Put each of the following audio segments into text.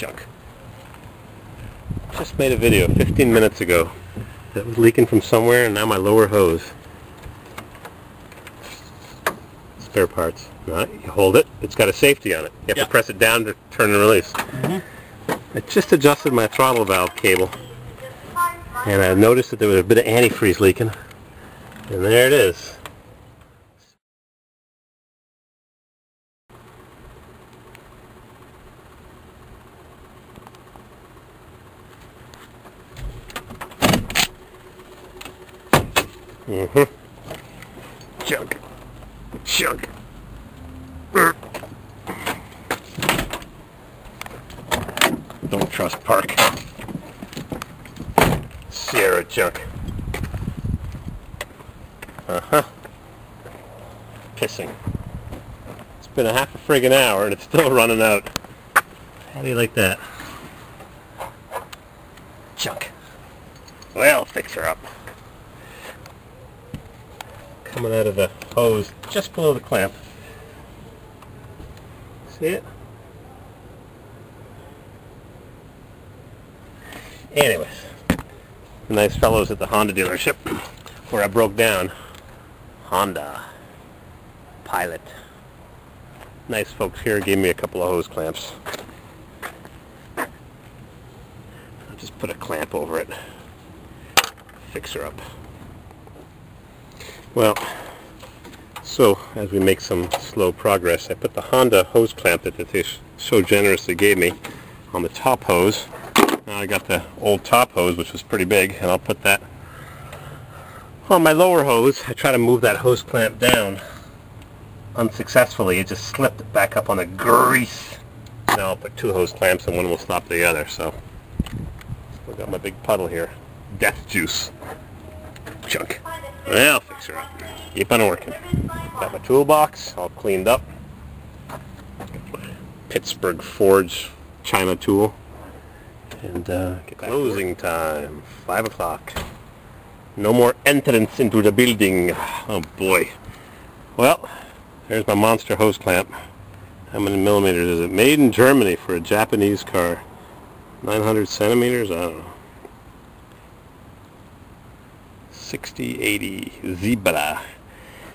Junk. Just made a video 15 minutes ago that was leaking from somewhere, and now my lower hose. Spare parts. Right, you hold it. It's got a safety on it. You have to press it down to turn and release. I just adjusted my throttle valve cable, and I noticed that there was a bit of antifreeze leaking, and there it is. Junk. Junk. Don't trust Park. Sierra junk. Pissing. It's been a half a friggin' hour and it's still running out. How do you like that? Junk. Well, fix her up. Coming out of the hose just below the clamp. See it? Anyways, the nice fellows at the Honda dealership where I broke down. Honda Pilot. Nice folks here gave me a couple of hose clamps. I'll just put a clamp over it. Fix her up. Well, so as we make some slow progress, I put the Honda hose clamp that they so generously gave me on the top hose. Now I got the old top hose, which was pretty big, and I'll put that on my lower hose. I try to move that hose clamp down. Unsuccessfully, it just slipped back up on the grease. Now I'll put two hose clamps and one will stop the other, so I've got my big puddle here. Death juice. Junk. Well, fix her up. Keep on working. Got my toolbox all cleaned up. Got my Pittsburgh Forge China tool. And get closing time, 5 o'clock. No more entrance into the building. Oh boy. Well, there's my monster hose clamp. How many millimeters is it? Made in Germany for a Japanese car. 900 centimeters? I don't know. 60, 80, zebra.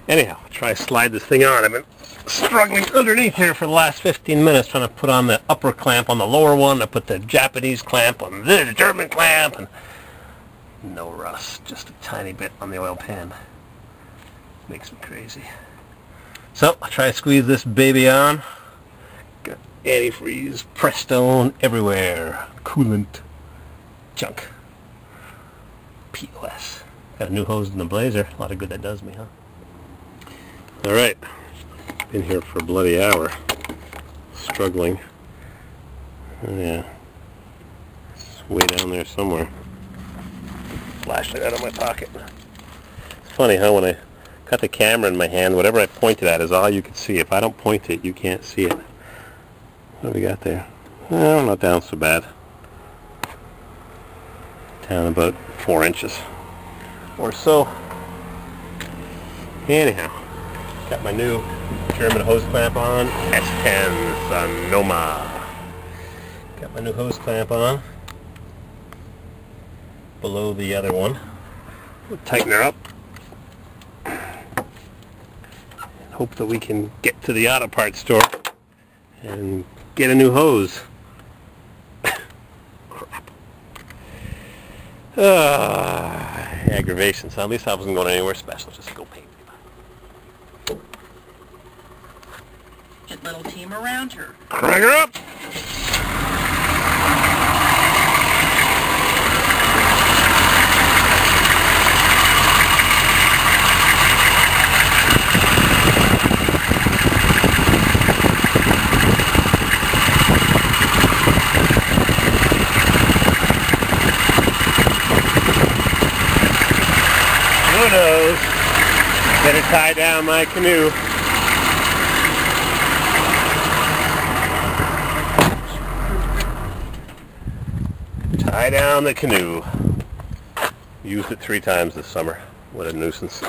Anyhow, try to slide this thing on. I've been struggling underneath here for the last 15 minutes trying to put on the upper clamp on the lower one. I put the Japanese clamp on the German clamp, and no rust, just a tiny bit on the oil pan. Makes me crazy. So I try to squeeze this baby on. Got antifreeze, Prestone everywhere, coolant, junk, POS. Got a new hose in the blazer. A lot of good that does me, huh? Alright. Been here for a bloody hour. Struggling. Oh, yeah. It's way down there somewhere. Flashlight out of my pocket. It's funny, huh? When I got the camera in my hand, whatever I pointed at is all you can see. If I don't point it, you can't see it. What do we got there? Oh, not down so bad. Down about 4 inches. Or so. Anyhow, got my new German hose clamp on, S10 Sonoma. Got my new hose clamp on below the other one. We'll tighten her up. Hope that we can get to the auto parts store and get a new hose. Crap. Aggravation. So at least I wasn't going anywhere special. Just go paint. Get little team around her. Crank her up. Who knows? Better tie down my canoe. Tie down the canoe. Used it 3 times this summer. What a nuisance.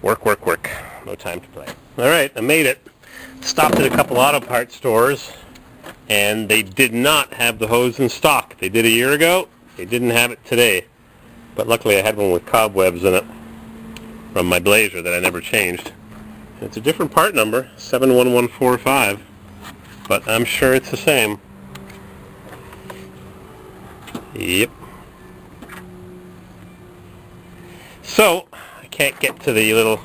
Work, work, work. No time to play. Alright, I made it. Stopped at a couple auto parts stores. and they did not have the hose in stock. They did a year ago. They didn't have it today. But luckily I had one with cobwebs in it from my Blazer that I never changed. It's a different part number, 71145, but I'm sure it's the same. Yep. So, I can't get to the little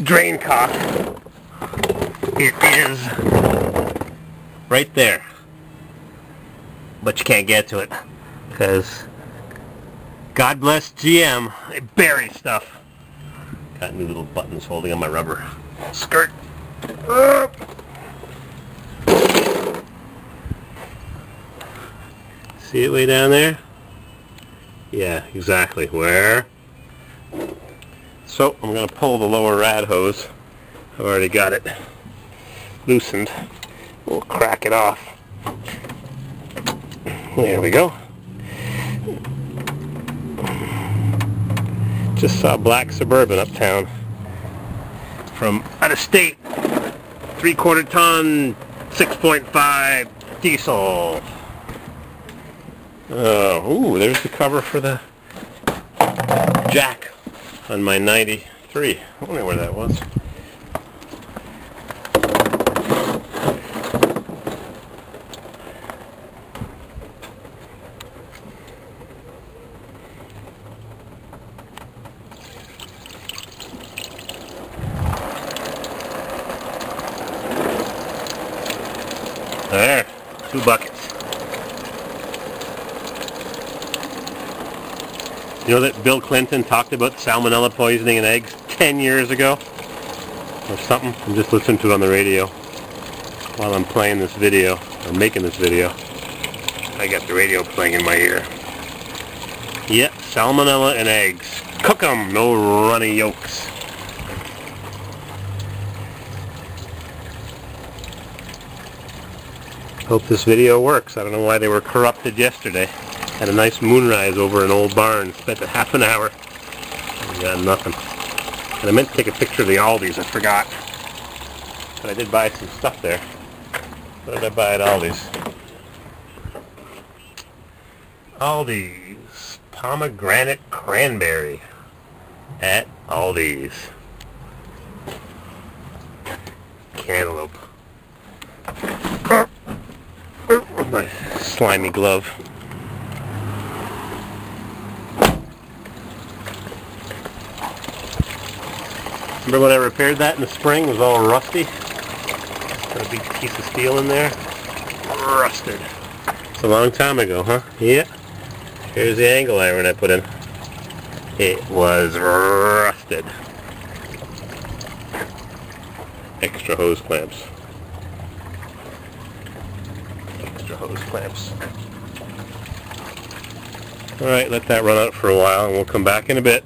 drain cock. It is right there. But you can't get to it, because God bless GM, they bury stuff. Got new little buttons holding on my rubber skirt. See it way down there? Yeah, exactly. Where? So, I'm going to pull the lower rad hose. I've already got it loosened. We'll crack it off. There we go. Just saw a black Suburban uptown from out of state, 3/4 ton, 6.5 diesel. Ooh, there's the cover for the jack on my 93. I wonder where that was. There, 2 buckets. You know that Bill Clinton talked about salmonella poisoning in eggs 10 years ago? Or something? I'm just listening to it on the radio while I'm playing this video, or making this video. I got the radio playing in my ear. Yep, salmonella in eggs. Cook 'em, no runny yolks. Hope this video works. I don't know why they were corrupted yesterday. Had a nice moonrise over an old barn. Spent a half an hour. And got nothing. And I meant to take a picture of the Aldi's. I forgot. But I did buy some stuff there. What did I buy at Aldi's? Aldi's pomegranate cranberry at Aldi's. Cantaloupe. My slimy glove. Remember when I repaired that in the spring? It was all rusty. Got a big piece of steel in there. Rusted. It's a long time ago, huh? Yeah. Here's the angle iron I put in. It was rusted. Extra hose clamps. Hose clamps. Alright, let that run out for a while and we'll come back in a bit.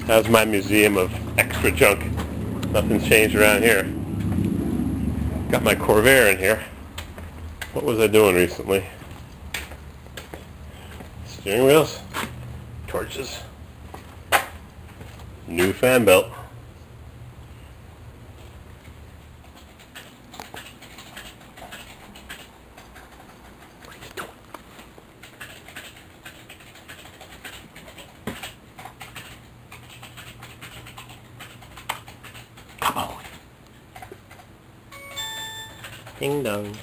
That's my museum of extra junk. Nothing's changed around here. Got my Corvair in here. What was I doing recently? Steering wheels, torches, new fan belt. Ding dong.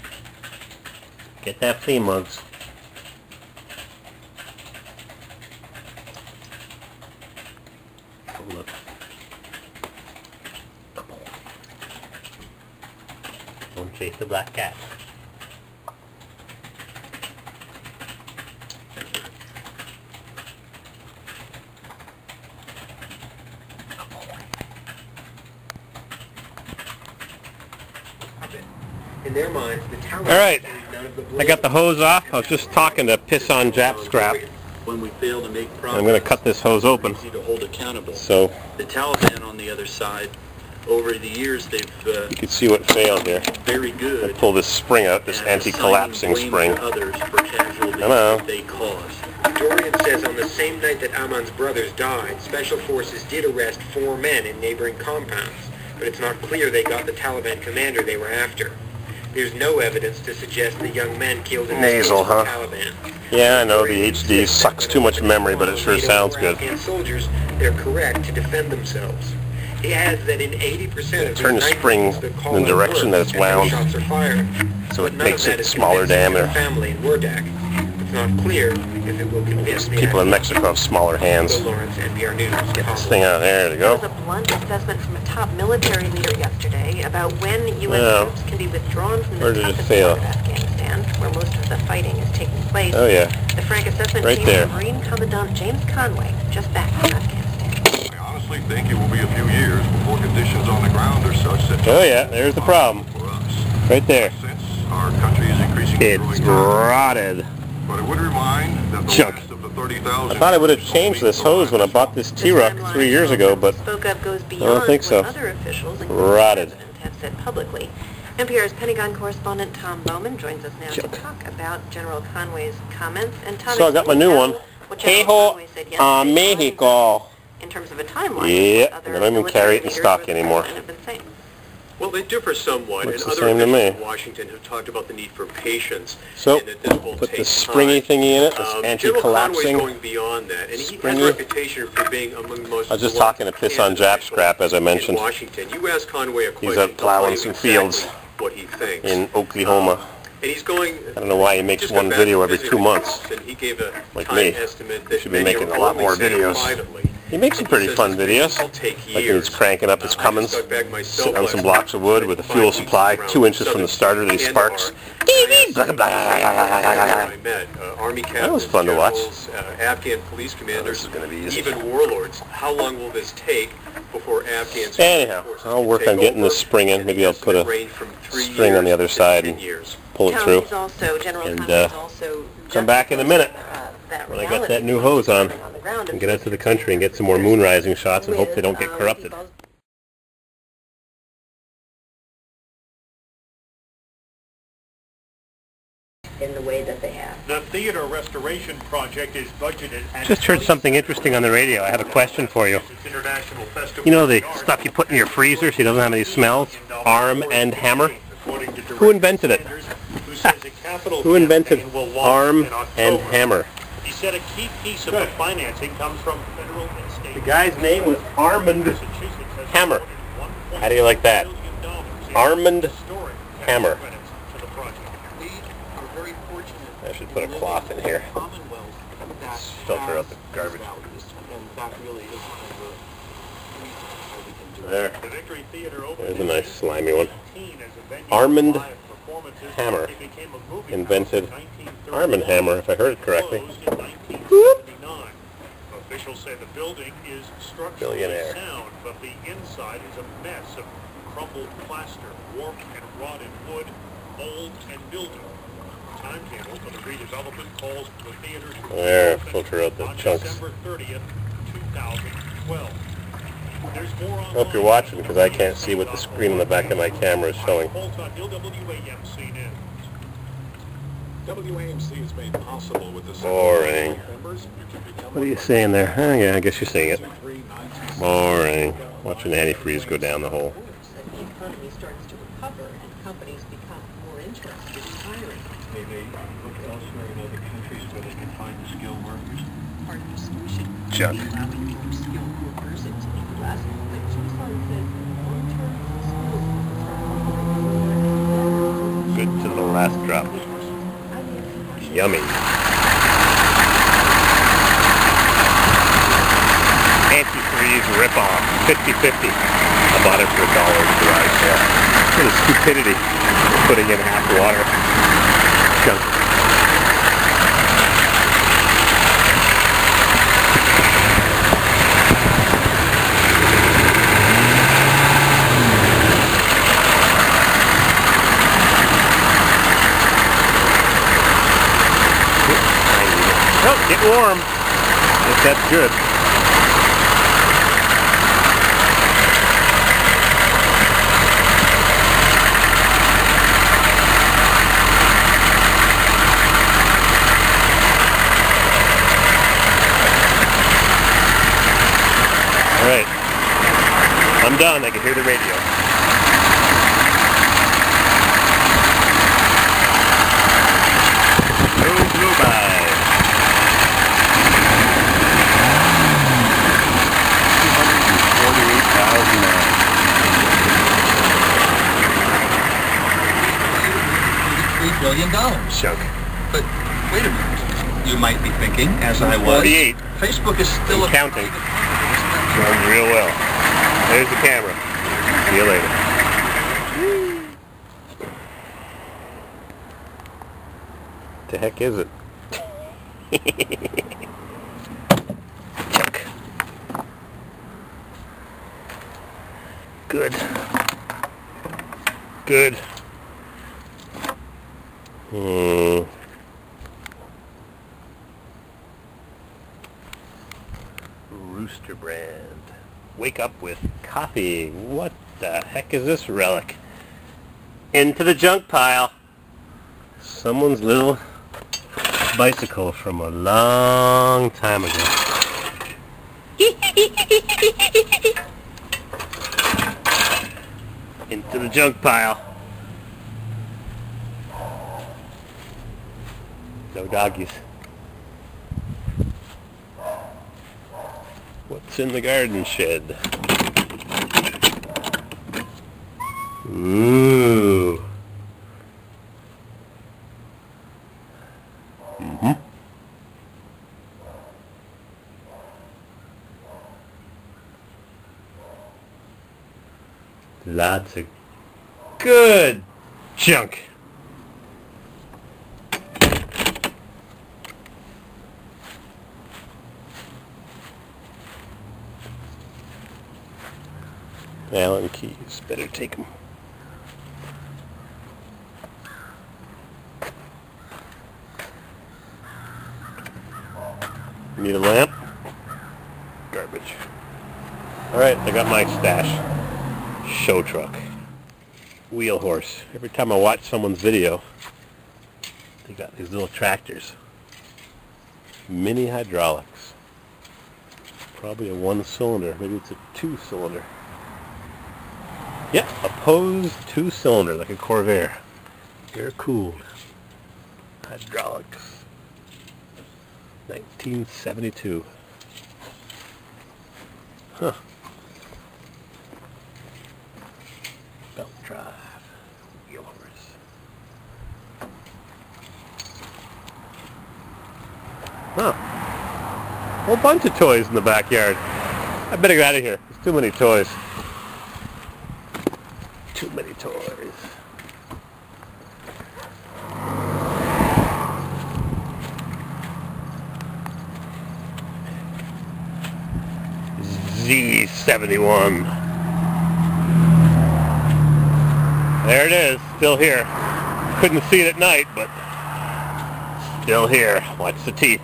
Get that flea mugs. Oh, look. Don't chase the black cat. In their minds, the Alright, I got the hose off. I was just talking to piss on Jap scrap. When we fail to make progress, I'm going to cut this hose open. To hold accountable. So the Taliban on the other side, over the years they've you can see what failed here. Very good. I pull this spring out, this anti-collapsing spring. Others for casualties Hello. they caused. Dorian says on the same night that Aman's brothers died, Special Forces did arrest 4 men in neighboring compounds, but it's not clear they got the Taliban commander they were after. There's no evidence to suggest the young men killed in Nasal, the huh? Taliban. Yeah, I know the HD sucks too much memory, but it sure sounds good. Afghan soldiers, they're correct to defend themselves. He adds that in 80% of Turn the spring in the direction that it's wound, shots are fired, so it but none of makes that it is smaller convincing to the diameter. family in Wardak. It's not clear if it will convince the People in Mexico have smaller hands. Bill Lawrence, NPR News. Get this thing out. There we go. There was a blunt assessment from a top military leader yesterday about when U.S. Yeah. troops can be withdrawn from Where the did it toughest fail? part of Afghanistan, where most of the fighting is taking place. Oh yeah. The frank assessment Right came there. from Marine Commandant James Conway, just back from Afghanistan. I honestly think it will be a few years before conditions on the ground are such that... Oh yeah, there's the problem. ...for us. Right there. Since our country is increasingly It's growing rotted. but I would remind that the Junk. last of the 30,000... I thought I would have changed this hose when I bought this T-Rock 3 years ago, but Spoke up goes I beyond don't think so. what other officials, including Rotted. the president, have said publicly. NPR's Pentagon correspondent Tom Bowman joins us now Junk. to talk about General Conway's comments. And Tom, So I got my new one. Tejo a Mexico. in terms of a timeline. Yeah, what I other don't even carry it in military stock leaders anymore. have been saying. Well, they differ somewhat, Looks and the other same to me. officials in Washington have talked about the need for patience. So, and that this will put take the springy time. thingy in it, this General Conway's anti-collapsing. going beyond that, and he has Springy. a reputation for being among the most... I was just blunt talking to piss on and Jap official scrap, as I in mentioned. Washington. You ask Conway a question, He's out plowing he'll some tell you fields exactly what he thinks. in Oklahoma. And he's going... I don't know why he makes just one got back video from every visiting 2 months. And he gave a Like time me. estimate that Should be many making are a lot only more saying videos. privately. He makes some And pretty says fun this videos. will take Like when he's years. cranking up his I Cummins, just got back myself sitting on some last blocks of wood with a 5 fuel weeks supply around 2 inches from the southern starter that he Kandahar. sparks. I met Army captains, That was fun to watch. generals, Afghan police commanders, this is gonna be easy. even warlords. How long will this take before Afghans... Anyhow, I'll work on getting this spring in. Maybe I'll put a string on the other side and pull it Tom, through. he's also, General And, Conway is also come back in a minute that when I got reality that new hose on the ground and get out to the country and get some more moon rising shots and hope they don't get corrupted. in the way that they have. The theater restoration project is budgeted at... Just heard something interesting on the radio. I have a question for you. International Festival You know the stuff you put in your freezer so it doesn't have any smells? Arm and Hammer? Who invented it? Who invented Arm and Hammer? He said a key piece of the financing comes from federal and state... The guy's name was Armand Hammer. How do you like that? Armand Hammer. I should put a cloth in here. Filter out the garbage. There. There's a nice slimy one. Armand Hammer. Invented Arm and Hammer, if I heard it correctly. Officials say the building is structurally Billionaire. sound, but the inside is a mess of crumbled plaster, warped and rotted wood, mold, and mildew. Timetable for the redevelopment calls for the theater to There, open filter out the on chunks. December 30th, 2012. There's more Hope you're watching because I can't see what the screen on the back of my camera is showing. WAMC News. WAMC is made possible with the... Boring. What are you saying there? Oh yeah, I guess you're seeing it. Boring. Watching antifreeze go down the hole. The economy starts to recover and companies become more interested in hiring. They look elsewhere in other countries where they can find the skilled workers. Part of the solution would Junk. be allowing more skilled workers into the U.S., which Tucson says long-term skills Good to the last drop. Yummy. Antifreeze rip-off. 50-50. I bought it for $1 at the garage sale. What a stupidity. Putting in half the water. Junk. Oh, get warm. If that's good. All right. I'm done. I can hear the radio. billion. Junk. But wait a minute. You might be thinking, as I was, 48. Facebook is still And counting. Runs real well. There's the camera. See you later. The heck is it? Junk. Good. Good. Rooster brand. Wake up with coffee. What the heck is this relic? Into the junk pile. Someone's little bicycle from a long time ago. Into the junk pile. No doggies. What's in the garden shed? Ooh. Lots of good junk. Allen keys, better take them. Need a lamp? Garbage. Alright, I got my stash. Show truck. Wheel horse. Every time I watch someone's video, they got these little tractors. Mini hydraulics. Probably a 1-cylinder. Maybe it's a 2-cylinder. Yep, opposed 2-cylinder, like a Corvair. Air cooled. Hydraulics. 1972. Huh. Belt drive. Wheel horse. Huh. Whole bunch of toys in the backyard. I better get out of here. There's too many toys. Too many toys. Z71. There it is, still here. Couldn't see it at night, but still here. Watch the teeth.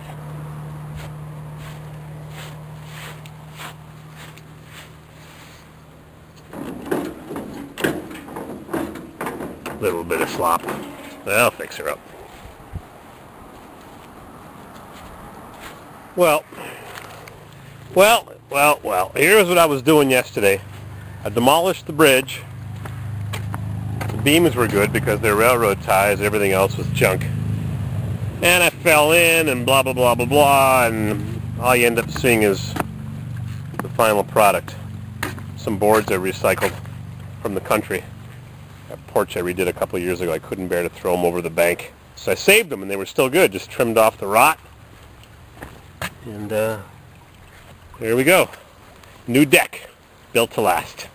Little bit of slop. I'll fix her up. Well. Here's what I was doing yesterday. I demolished the bridge. The beams were good because they're railroad ties. Everything else was junk. And I fell in and blah, blah, blah, blah, blah. And all you end up seeing is the final product. Some boards I recycled from the country. That porch I redid a couple of years ago, I couldn't bear to throw them over the bank. So I saved them, and they were still good, just trimmed off the rot. And there we go. New deck, built to last.